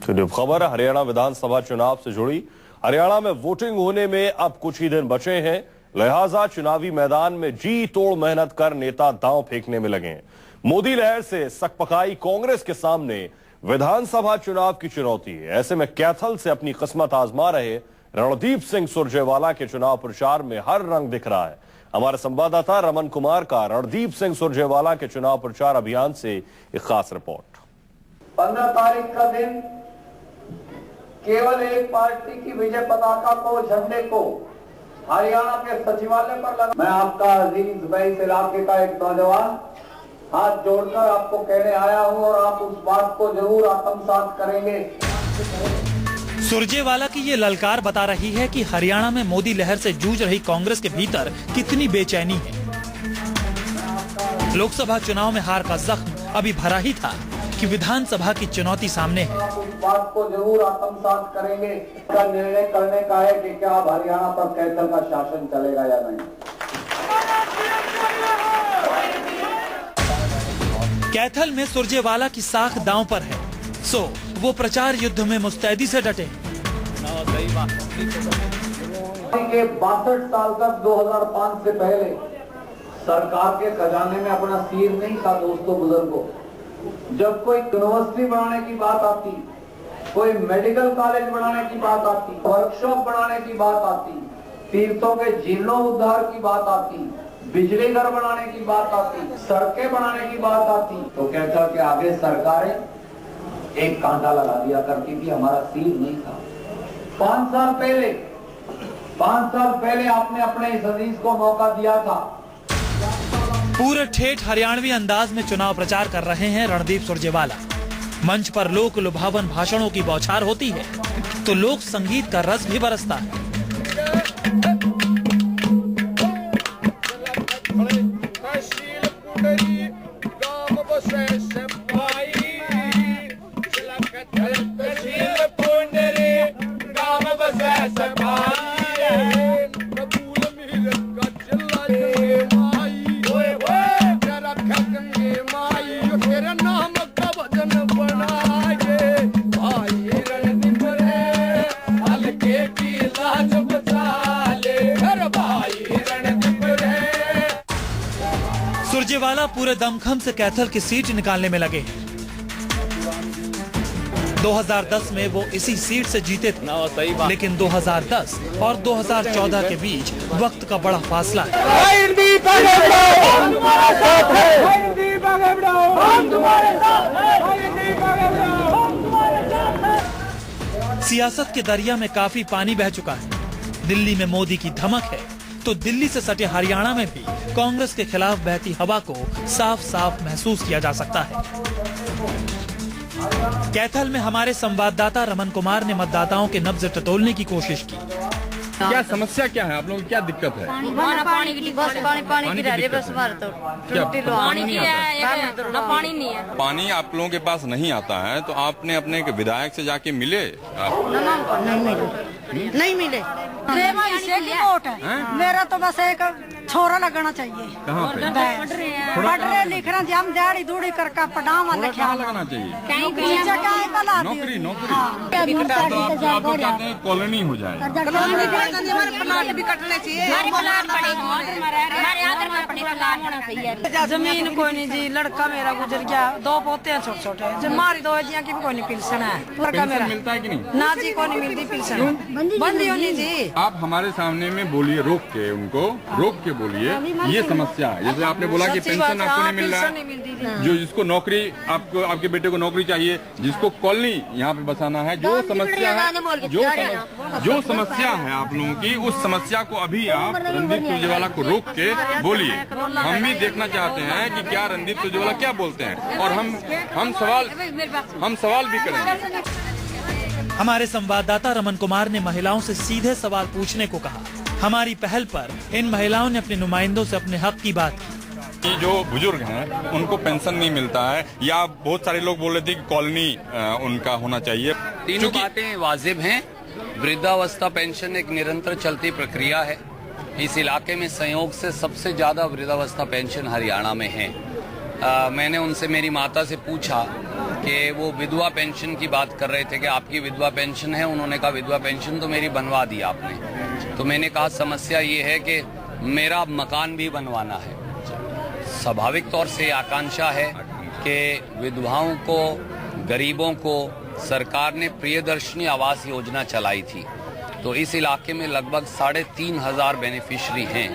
तो खबर हरियाणा विधानसभा चुनाव से जुड़ी। हरियाणा में वोटिंग होने में अब कुछ ही दिन बचे हैं, लिहाजा चुनावी मैदान में जी तोड़ मेहनत कर नेता दांव फेंकने में लगे हैं। मोदी लहर से सकपकाई कांग्रेस के सामने विधानसभा चुनाव की चुनौती है। ऐसे में कैथल से अपनी किस्मत आजमा रहे रणदीप सिंह सुरजेवाला के चुनाव प्रचार में हर रंग दिख रहा है। हमारे संवाददाता रमन कुमार का रणदीप सिंह सुरजेवाला के चुनाव प्रचार अभियान से एक खास रिपोर्ट। 15 तारीख का दिन केवल एक पार्टी की विजय पताका को, झंडे को हरियाणा के सचिवालय पर लगा। मैं आपका अजीज भाई इस इलाके का एक नौजवान हाथ जोड़कर आपको कहने आया हूं और आप उस बात को जरूर आत्मसात करेंगे। सुरजेवाला की ये ललकार बता रही है कि हरियाणा में मोदी लहर से जूझ रही कांग्रेस के भीतर कितनी बेचैनी है। लोकसभा चुनाव में हार का जख्म अभी भरा ही था कि विधानसभा की चुनौती सामने है। आप उस बात को जरूर आत्मसात करेंगे। इसका निर्णय करने का है कि क्या अब हरियाणा पर कैथल का शासन चलेगा या नहीं। कैथल में सुरजेवाला की साख दांव पर है, सो वो प्रचार युद्ध में मुस्तैदी से डटे। 62 साल तक 2005 से पहले सरकार के खजाने में अपना सिर नहीं था। दोस्तों बुजुर्गों, जब कोई यूनिवर्सिटी बनाने की बात आती, कोई मेडिकल कॉलेज बनाने की बात आती, वर्कशॉप बनाने की बात आती, तीर्थों के जीर्णोद्धार की बात आती, बिजली घर बनाने की बात आती, सड़कें बनाने की बात आती, तो कहता कि आगे सरकारें एक कांटा लगा दिया करती थी, हमारा सिर नहीं था। 5 साल पहले आपने अपने इस अजीज को मौका दिया था। पूरे ठेठ हरियाणवी अंदाज में चुनाव प्रचार कर रहे हैं रणदीप सुरजेवाला। मंच पर लोक लुभावन भाषणों की बौछार होती है तो लोक संगीत का रस भी बरसता है। सुरजेवाला पूरे दमखम से कैथल की सीट निकालने में लगे हैं। 2010 में वो इसी सीट से जीते थे, लेकिन 2010 और 2014 के बीच वक्त का बड़ा फासला है। सियासत के दरिया में काफी पानी बह चुका है। दिल्ली में मोदी की धमक है तो दिल्ली से सटे हरियाणा में भी कांग्रेस के खिलाफ बहती हवा को साफ साफ महसूस किया जा सकता है। कैथल में हमारे संवाददाता रमन कुमार ने मतदाताओं के नब्ज टटोलने की कोशिश की। क्या समस्या क्या है, आप लोगों की क्या दिक्कत है? पानी की बस पानी की रह बस हमारे तो पानी की है ना, पानी नहीं है। पानी आप लोगों के पास नहीं आता है तो आपने अपने विधायक से जाके मिले? नहीं मिले। वोट है मेरा तो बस एक छोरा लगाना चाहिए। कहाँ पे? पढ़ रहे लिख रहे हम दिहाड़ी दूड़ी करके पढ़ावा कहाँ लगाना चाहिए? नौकरी। तो आप चाहते हैं कॉलोनी हो जाए? जमीन कोई नहीं जी, लड़का मेरा गुजर गया, 2 पोते हैं छोटे छोटे, जब मारी 2 की भी कोई नहीं पिलसन है। लड़का मेरा मिलता है कि नहीं? ना जी, कोई नहीं मिलती पिलसन, बंदी होनी जी। आप हमारे सामने में बोलिए, रोक के उनको रोक के बोलिए ये समस्या है। जैसे आपने बोला कि पेंशन आपको नहीं मिल रहा है, जो जिसको नौकरी, आपको आपके बेटे को नौकरी चाहिए, जिसको कॉलोनी यहाँ पे बसाना है, जो समस्या है आप लोगों की, उस समस्या को अभी आप रणदीप सुरजेवाला को रोक के बोलिए। हम भी देखना चाहते हैं कि क्या रणदीप सुरजेवाला क्या बोलते हैं और हम सवाल भी करेंगे। हमारे संवाददाता रमन कुमार ने महिलाओं से सीधे सवाल पूछने को कहा। हमारी पहल पर इन महिलाओं ने अपने नुमाइंदों से अपने हक की बात की। जो बुजुर्ग हैं उनको पेंशन नहीं मिलता है, या बहुत सारे लोग बोल रहे थे कि कॉलोनी उनका होना चाहिए। तीनों बातें वाजिब हैं। वृद्धावस्था पेंशन एक निरंतर चलती प्रक्रिया है। इस इलाके में संयोग से सबसे ज्यादा वृद्धावस्था पेंशन हरियाणा में है। मैंने उनसे, मेरी माता से पूछा कि वो विधवा पेंशन की बात कर रहे थे कि आपकी विधवा पेंशन है। उन्होंने कहा विधवा पेंशन तो मेरी बनवा दी आपने। तो मैंने कहा समस्या ये है कि मेरा मकान भी बनवाना है। स्वाभाविक तौर से आकांक्षा है कि विधवाओं को, गरीबों को सरकार ने प्रियदर्शनी आवास योजना चलाई थी। तो इस इलाके में लगभग 3,500 बेनिफिशरी हैं,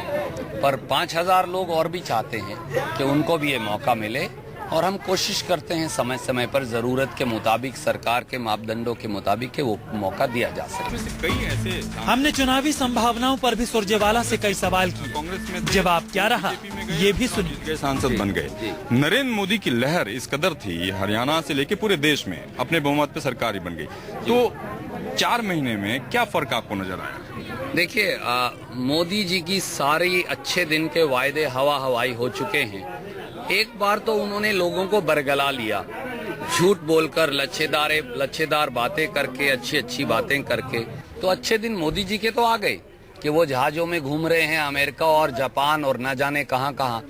पर 5,000 लोग और भी चाहते हैं कि उनको भी ये मौका मिले। और हम कोशिश करते हैं समय समय पर जरूरत के मुताबिक, सरकार के मापदंडों के मुताबिक कि वो मौका दिया जा सके। कई ऐसे हमने चुनावी संभावनाओं पर भी सुरजेवाला से कई सवाल किए। कांग्रेस में जवाब क्या रहा, ये भी सुनिए। सांसद बन गए। नरेंद्र मोदी की लहर इस कदर थी, हरियाणा से लेके पूरे देश में अपने बहुमत पे सरकार ही बन गई। तो 4 महीने में क्या फर्क आपको नजर आया? देखिए, मोदी जी की सारी अच्छे दिन के वायदे हवा हवाई हो चुके हैं। एक बार तो उन्होंने लोगों को बरगला लिया, झूठ बोलकर, लच्छेदार बातें करके, अच्छी बातें करके। तो अच्छे दिन मोदी जी के तो आ गए कि वो जहाजों में घूम रहे हैं अमेरिका और जापान और न जाने कहां।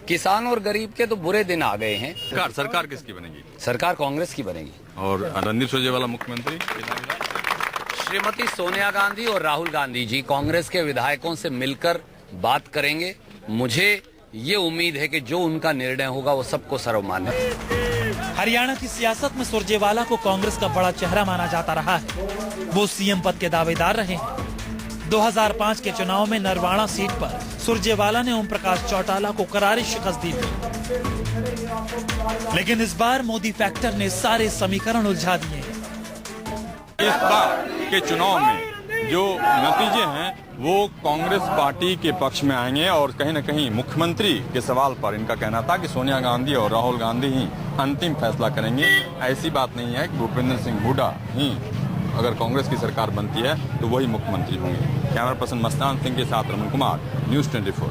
किसान और गरीब के तो बुरे दिन आ गए हैं। सरकार किसकी बनेगी? सरकार कांग्रेस की बनेगी। और रणदीप सुरजेवाला मुख्यमंत्री? श्रीमती सोनिया गांधी और राहुल गांधी जी कांग्रेस के विधायकों से मिलकर बात करेंगे। मुझे ये उम्मीद है कि जो उनका निर्णय होगा वो सबको सर्वमान्य है। हरियाणा की सियासत में सुरजेवाला को कांग्रेस का बड़ा चेहरा माना जाता रहा है। वो सीएम पद के दावेदार रहे हैं। 2005 के चुनाव में नरवाड़ा सीट पर सुरजेवाला ने ओम प्रकाश चौटाला को करारी शिकस्त दी थी। लेकिन इस बार मोदी फैक्टर ने सारे समीकरण उलझा दिए हैं। इस बार के चुनाव में जो नतीजे हैं वो कांग्रेस पार्टी के पक्ष में आएंगे। और कहीं न कहीं मुख्यमंत्री के सवाल पर इनका कहना था कि सोनिया गांधी और राहुल गांधी ही अंतिम फैसला करेंगे। ऐसी बात नहीं है कि भूपेंद्र सिंह हुड्डा ही अगर कांग्रेस की सरकार बनती है तो वही मुख्यमंत्री होंगे। कैमरा पर्सन मस्तान सिंह के साथ रमन कुमार, न्यूज़ 24।